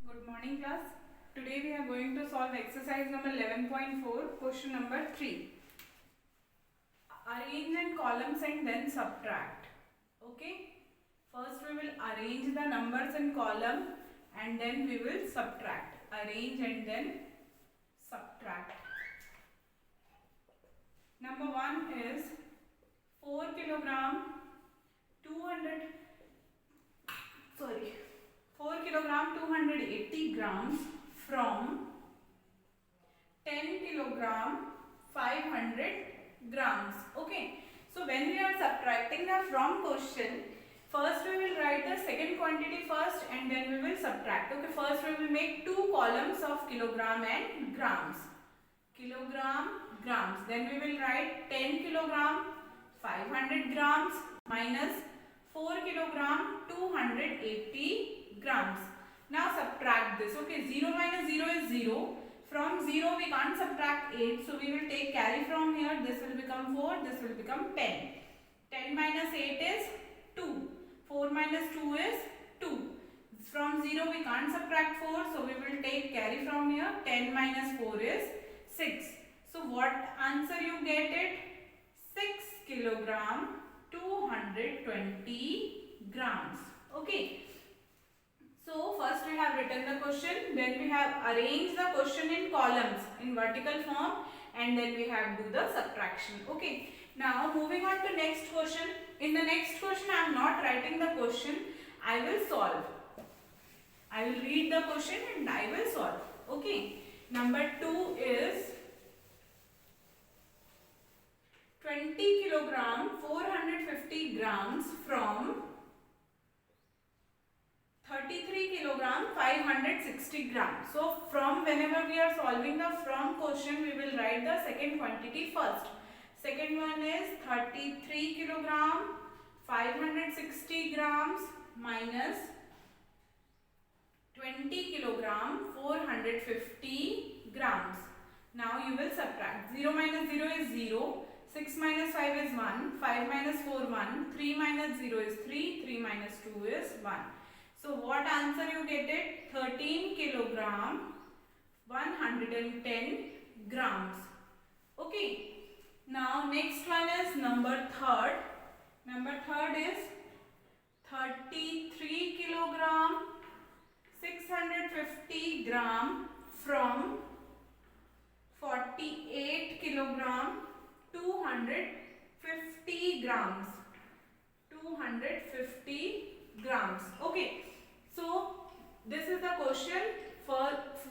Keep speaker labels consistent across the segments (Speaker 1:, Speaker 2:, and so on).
Speaker 1: Good morning class. Today we are going to solve exercise number 11.4, question number 3. Arrange in columns and then subtract. Okay. First we will arrange the numbers in column and then we will subtract. Arrange and then subtract. Number 1 is 4 kilogram 280 grams from 10 kilogram 500 grams. Okay. So when we are subtracting the from question, first we will write the second quantity first and then we will subtract. Okay. First we will make two columns of kilogram and grams. Kilogram, grams. Then we will write 10 kilogram 500 grams minus 4 kilogram 280 grams. Now subtract this. Okay, 0 minus 0 is 0. From 0 we can't subtract 8. So we will take carry from here. This will become 4. This will become 10. 10 minus 8 is 2. 4 minus 2 is 2. From 0 we can't subtract 4. So we will take carry from here. 10 minus 4 is 6. So what answer you get it? 6 kilogram 220 grams. Okay. So first we have written the question, then we have arranged the question in columns in vertical form and then we have do the subtraction. Okay. Now moving on to next question. In the next question I am not writing the question, I will solve. I will read the question and I will solve. Okay. Number 2 is 20 kilogram 450 grams from 33 kilogram 560 grams. So from whenever we are solving the from question, we will write the second quantity first. Second one is 33 kilogram 560 grams minus 20 kilogram 450 grams. Now you will subtract. 0 minus 0 is 0. 6 minus 5 is 1. 5 minus 4 1. 3 minus 0 is 3. 3 minus 2 is 1. So what answer you get it? 13 kilogram 110 grams. Okay. Now next one is number third. Number third is 33 kilogram 650 gram from 48 kilogram 250 grams. 250 grams. Okay. So this is the question.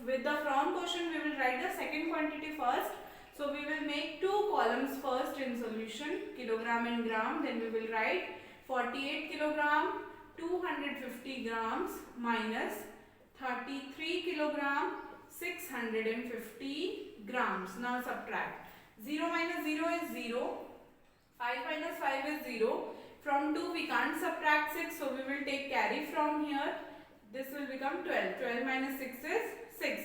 Speaker 1: With the from question we will write the second quantity first. So we will make two columns first in solution, kilogram and gram. Then we will write 48 kilogram 250 grams minus 33 kilogram 650 grams. Now subtract. 0 minus 0 is 0. 5 minus 5 is 0. From 2 we can't subtract 6. So we will take carry from here. This will become 12. 12 minus 6 is 6.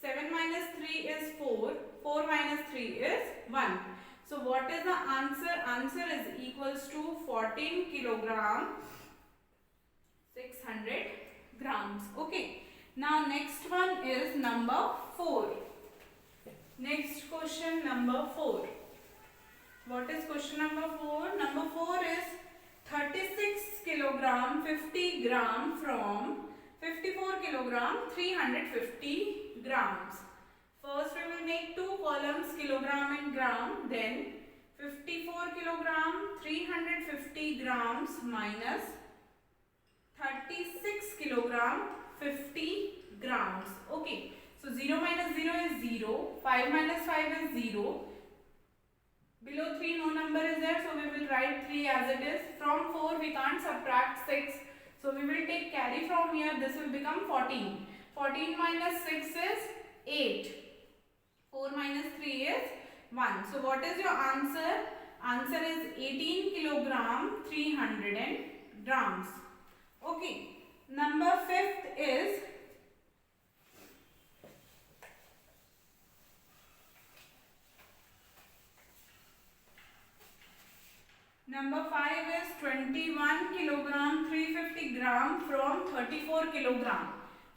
Speaker 1: 7 minus 3 is 4. 4 minus 3 is 1. So what is the answer? Answer is equals to 14 kilogram 600 grams. Okay. Now next one is number 4. Next question number 4. What is question number 4? Number 4 is 36 kilogram 50 gram from 54 kilogram 350 grams. First we will make two columns, kilogram and gram. Then 54 kilogram 350 grams minus 36 kilogram 50 grams. Okay. So 0 minus 0 is 0. 5 minus 5 is 0. Below 3 no number is there, so we will write 3 as it is. From 4 we can't subtract 6. So we will take carry from here. This will become 14. 14 minus 6 is 8. 4 minus 3 is 1. So what is your answer? Answer is 18 kilogram 300 grams. Okay. Number 5th is number 5 is 21 kilogram 350 gram from 34 kilogram.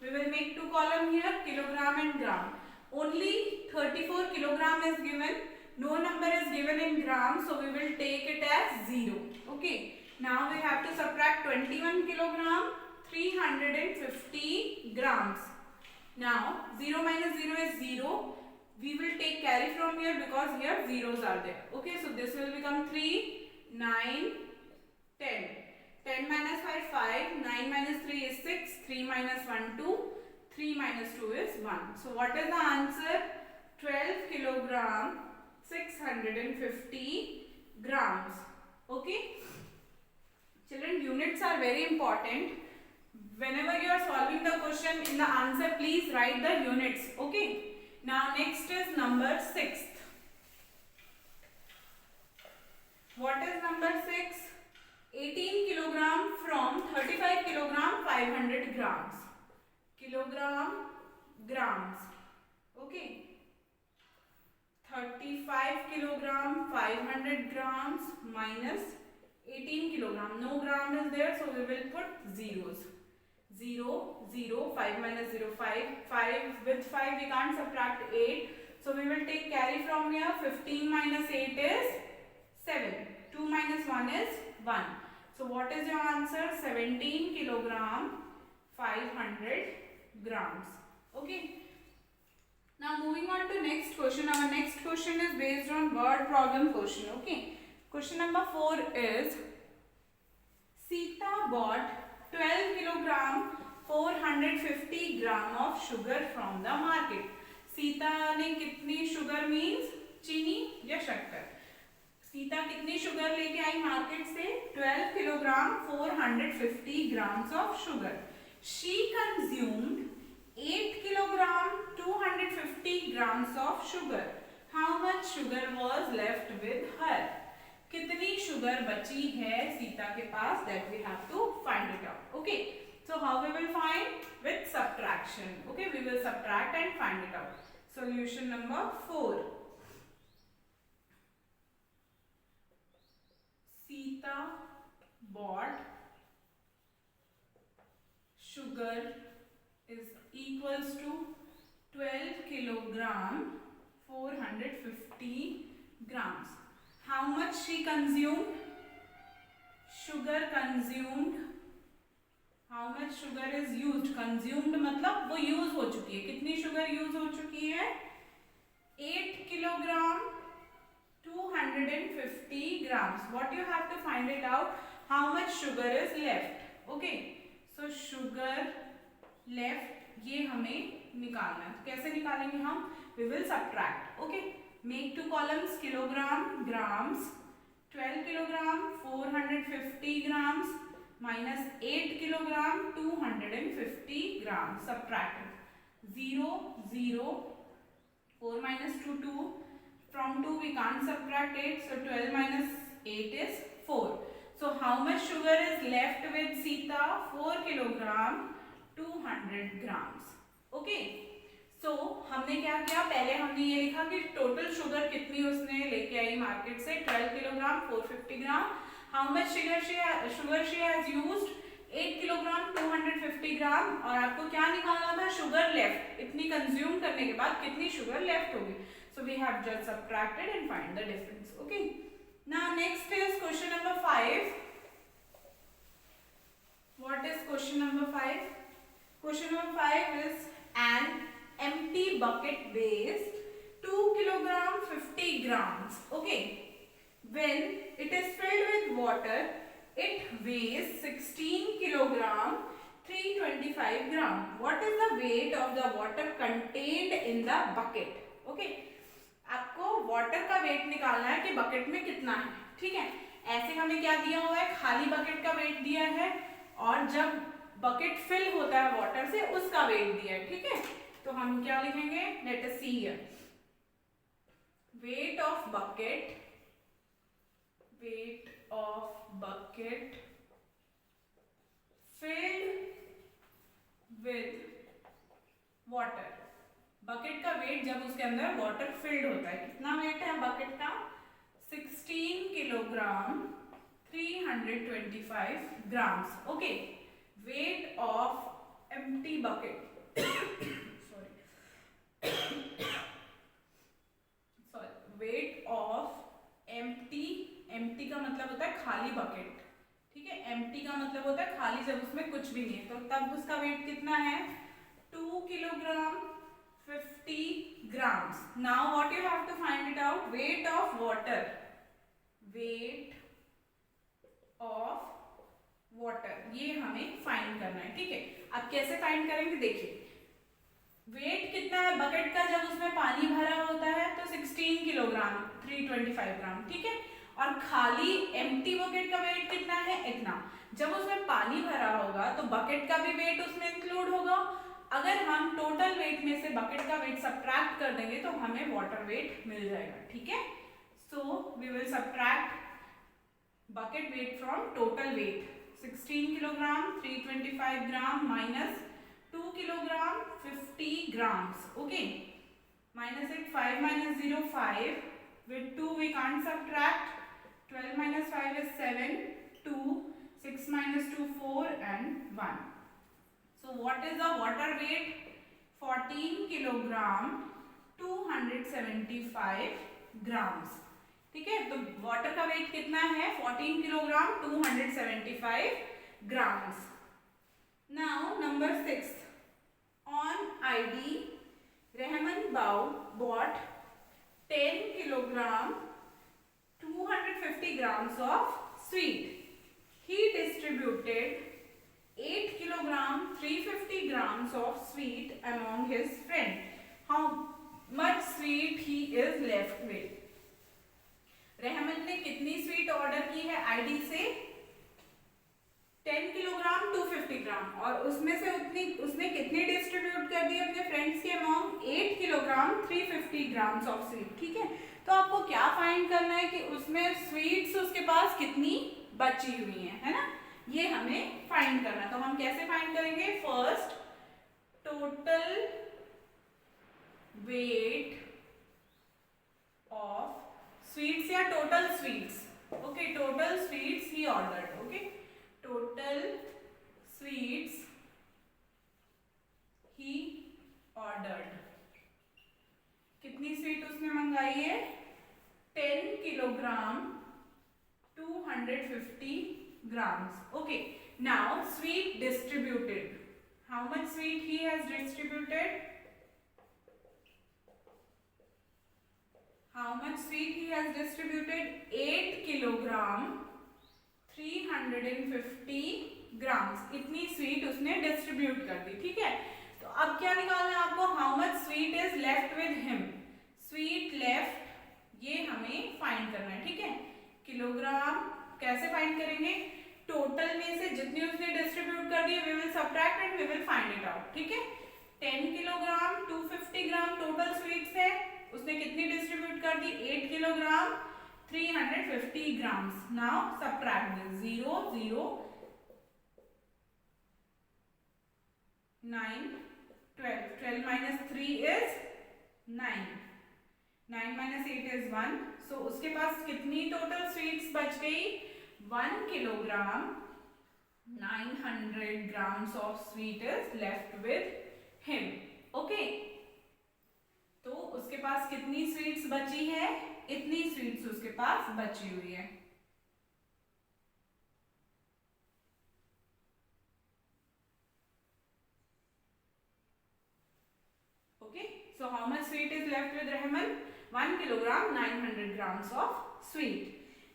Speaker 1: We will make two column here, kilogram and gram. Only 34 kilogram is given. No number is given in grams, so we will take it as 0. Okay. Now we have to subtract 21 kilogram, 350 grams. Now 0 minus 0 is 0. We will take carry from here because here zeros are there. Okay, so this will become 3, 9, 10. 10 minus 5, 5. 9 minus 3 is 6. 3 minus 1, 2. 3 minus 2 is 1. So what is the answer? 12 kilogram, 650 grams. Okay. Children, units are very important. Whenever you are solving the question in the answer, please write the units. Okay. Now next is number 6. What is number 6? 18 kilogram from 35 kilogram 500 grams. Kilogram, grams. Okay. 35 kilogram 500 grams minus 18 kilogram. No gram is there, so we will put zeros. 0, 0, 5 minus 0, 5. 5 with 5 we can't subtract 8. So we will take carry from here. 15 minus 8 is 7. 2 minus 1 is 1. So what is your answer? 17 kilogram 500 grams. Okay. Now moving on to next question. Our next question is based on word problem question. Okay. Question number 4 is Sita bought 12 kilogram 450 gram of sugar from the market. Sita ने कितनी sugar means चीनी या शक्कर. सीता कितनी sugar लेके आई market से? 12 kilogram 450 grams of sugar. She consumed 8 kilogram 250 grams of sugar. How much sugar was left with her? कितनी sugar बची है सीता के पास? That we have to find it out. Okay. So how we will find? With subtraction. Okay. We will subtract and find it out. Solution number 4. Sita bought sugar is equals to 12 kilogram 450 grams. How much she consumed? Sugar consumed. How much sugar is used? Consumed मतलब वो use हो चुकी है. कितनी sugar use हो चुकी है? 8 kilogram 250 grams. What you have to find it out? How much sugar is left? Okay. So sugar left ये हमें निकालना है. कैसे निकालेंगे हम? We will subtract. Okay. Make two columns, kilogram, grams. 12 kilogram 450 grams minus 8 kilogram 250 grams. Subtract it. 0, 0. 4 minus 2, 2. From 2 we can't subtract 8. So 12 minus 8 is 4. So how much sugar is left with Sita? 4 kilogram 200 grams. Okay. तो हमने क्या किया? पहले हमने ये लिखा कि total sugar कितनी उसने लेके आई मार्केट से. 12 kilogram 450 gram. How much sugar she has used? 8 kilogram 250 ग्राम. और आपको क्या निकालना था? Sugar left. इतनी कंज्यूम करने के बाद कितनी शुगर लेफ्ट होगी. So we have just subtracted and find the difference. Okay. Now next is question number 5. What is question number 5? Question number 5 is an empty bucket weighs 2 kilogram 50 grams. Okay. When it is filled with water, it weighs 16 kilogram 325 gram. What is the weight of the water contained in the bucket? Okay. आपको water का wait निकालना है कि bucket में कितना है. ठीक है. ऐसे हमें क्या दिया हुआ है? खाली बकेट का वेट दिया है और जब बकेट फिल होता है वाटर से उसका वेट दिया है. ठीक है. तो हम क्या लिखेंगे? Let us see here. Weight of bucket filled with water. Bucket का वेट जब उसके अंदर वाटर फिल्ड होता है, कितना वेट है बकेट का? 16 kilogram 325 grams. Okay. Weight of empty bucket. मतलब होता है खाली बकेट, ठीक है। एम्प्टी का मतलब होता है खाली, जब उसमें कुछ भी नहीं है, तो तब उसका वेट कितना है 2 kilogram 50 grams. Now what you have to find it out, weight of water, weight of water, ये हमें फाइंड करना है, ठीक है। अब कैसे फाइंड करेंगे, देखिए वेट कितना है बकेट का जब उसमें पानी भरा होता है तो 16 किलोग्राम 325 ग्राम, ठीक है। और खाली एम्प्टी बकेट का वेट कितना है, इतना। जब उसमें पानी भरा होगा तो बकेट का भी वेट उसमें इंक्लूड होगा। अगर हम टोटल वेट में से बकेट का वेट सब्ट्रैक्ट कर देंगे तो हमें वाटर वेट मिल जाएगा, ठीक है। So we will subtract bucket weight from total weight, 16 kilogram 325 gram minus 2 kilogram 50 grams. Okay, minus it, 5 minus 0 5, with 2 we can't subtract, 12 minus 5 is 7, 2, 6 minus 2 4 and 1. So what is the water weight, 14 kilogram 275 grams, ठीक है। तो water का weight कितना है 14 kilogram 275 grams. Now number 6, on ID, Rahman bought 10 kilogram 250 grams of sweet. He distributed 8 kilogram 350 grams of sweet among his friends. How much sweet he is left with? Rahman ने कितनी sweet order की है ID से, 10 kilogram 250 ग्राम, और उसमें से उसने कितनी डिस्ट्रीब्यूट कर दी अपने फ्रेंड्स के amount, 8 kilogram 350 grams of sweet, ठीक है। तो आपको क्या फाइंड करना है कि उसमें स्वीट्स उसके पास कितनी बची हुई है ना, ये हमें फाइंड करना है। तो हम कैसे फाइंड करेंगे, first total weight of sweets या total sweets, okay, total sweets he ordered, okay, total sweets he ordered. कितनी स्वीट उसने मंगाई है, 10 kilogram 250 grams, okay. Now sweet distributed, how much sweet he has distributed, how much sweet he has distributed, 8 kilogram 350 grams, इतनी sweet उसने distribute कर दी, ठीक है। तो अब क्या निकालना है आपको, how much sweet is left with him, sweet left, ये हमें फाइंड करना है, ठीक है। किलोग्राम कैसे फाइंड करेंगे, टोटल में से जितनी उसने डिस्ट्रीब्यूट कर दी we will subtract and we will find it out, ठीक है। 10 किलोग्राम 250 ग्राम टोटल स्वीट्स है, उसने कितनी डिस्ट्रीब्यूट कर दी, 8 kilogram 350 grams. Now subtract this, 0 0 9 12, 12 minus 3 is 9, 9 minus 8 is 1. So उसके पास कितनी टोटल स्वीट्स बच गई, 1 kilogram 900 grams of sweet is left with him, okay. तो उसके पास कितनी स्वीट्स बची है, इतनी स्वीट्स उसके पास बची हुई है, okay. So how much sweet is left with Rahman, 1 kilogram 900 grams of sweet.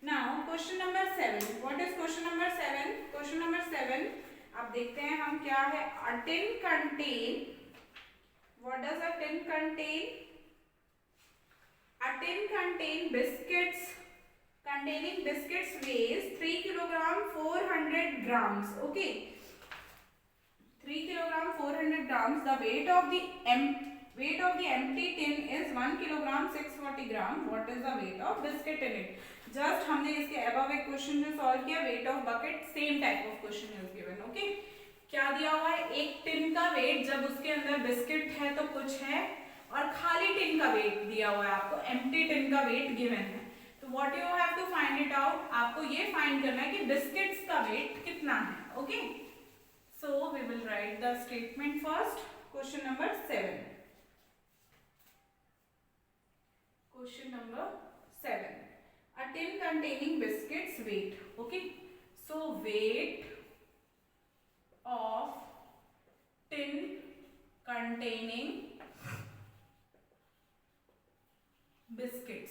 Speaker 1: Now question number 7, what is question number 7, question number 7 अब देखते हैं हम क्या है, a tin contain, what does a tin contain, a tin contain biscuits, containing biscuits weighs 3 kilogram 400 grams, okay, 3 kilogram 400 grams. The weight of the empty tin is 1 kilogram 640 gram. What is the weight of biscuit in it? Just हमने इसके above एक question जो solve किया, weight of bucket, same type of question is given, okay. क्या दिया हुआ है, एक टिन का वेट, जब उसके अंदर बिस्किट है तो कुछ है, और खाली टिन का वेट दिया हुआ है आपको, एम्प्टी टिन का वेट गिवन है। तो what you have to find it out, आपको ये फाइंड करना है कि बिस्किट्स का वेट कितना है, okay. So we will write the statement first, question number 7, question number 7, a tin containing biscuits weight. Okay, so weight of tin containing biscuits,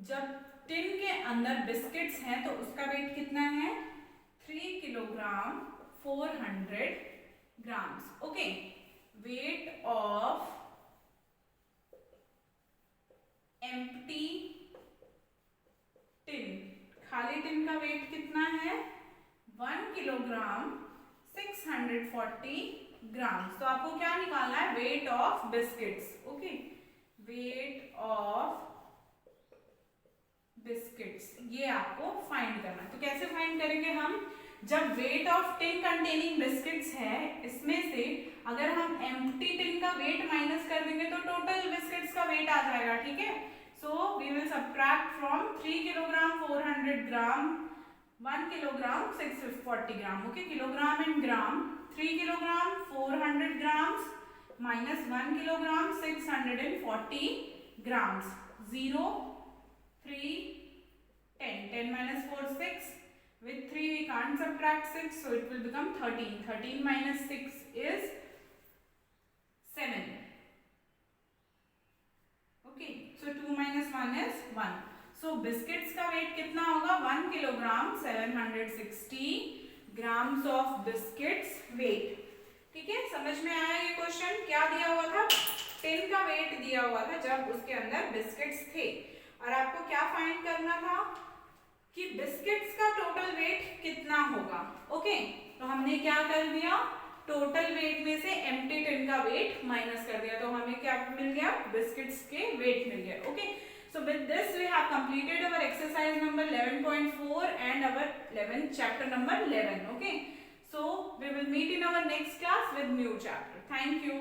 Speaker 1: जब tin के अंदर बिस्किट्स हैं तो उसका वेट कितना है 3 kilogram 400 grams. Okay, weight of empty tin, खाली tin का वेट कितना है 1 किलोग्राम 640 ग्राम्स. तो आपको क्या निकालना है weight of biscuits. Okay, weight of biscuits ये आपको फाइंड करना है. तो कैसे फाइंड करेंगे हम, जब weight of tin containing biscuits है इसमें से अगर हम एम्प्टी टिन का वेट माइनस कर देंगे तो टोटल बिस्किट्स का वेट आ जाएगा. ठीक है, so we will subtract from 3 kilogram 400 gram 1 kilogram 640 gram. Okay, kilogram and gram, 3 kilogram 400 grams minus 1 kilogram 640 grams. 0, 3, 10. 10 minus 4, 6. With 3 we can't subtract 6, so it will become 13. 13 minus 6 is 7. Okay, so 2 minus 1 is 1. So biscuits का weight कितना होगा 1 kilogram 760 grams of biscuits weight. ठीक है, समझ में आया ये question. क्या दिया हुआ था, टिन का वेट दिया हुआ था जब उसके अंदर बिस्किट्स थे, और आपको क्या फाइंड करना था कि बिस्किट्स का टोटल वेट कितना होगा. ओके, तो हमने क्या कर दिया, टोटल वेट में से एम्प्टी टिन का वेट माइनस कर दिया, तो हमें क्या मिल गया, बिस्किट्स के वेट मिल गया. Okay, so with this we have completed our exercise number 11.4 and our 11 chapter number 11. Okay, so we will meet in our next class with new chapter. Thank you.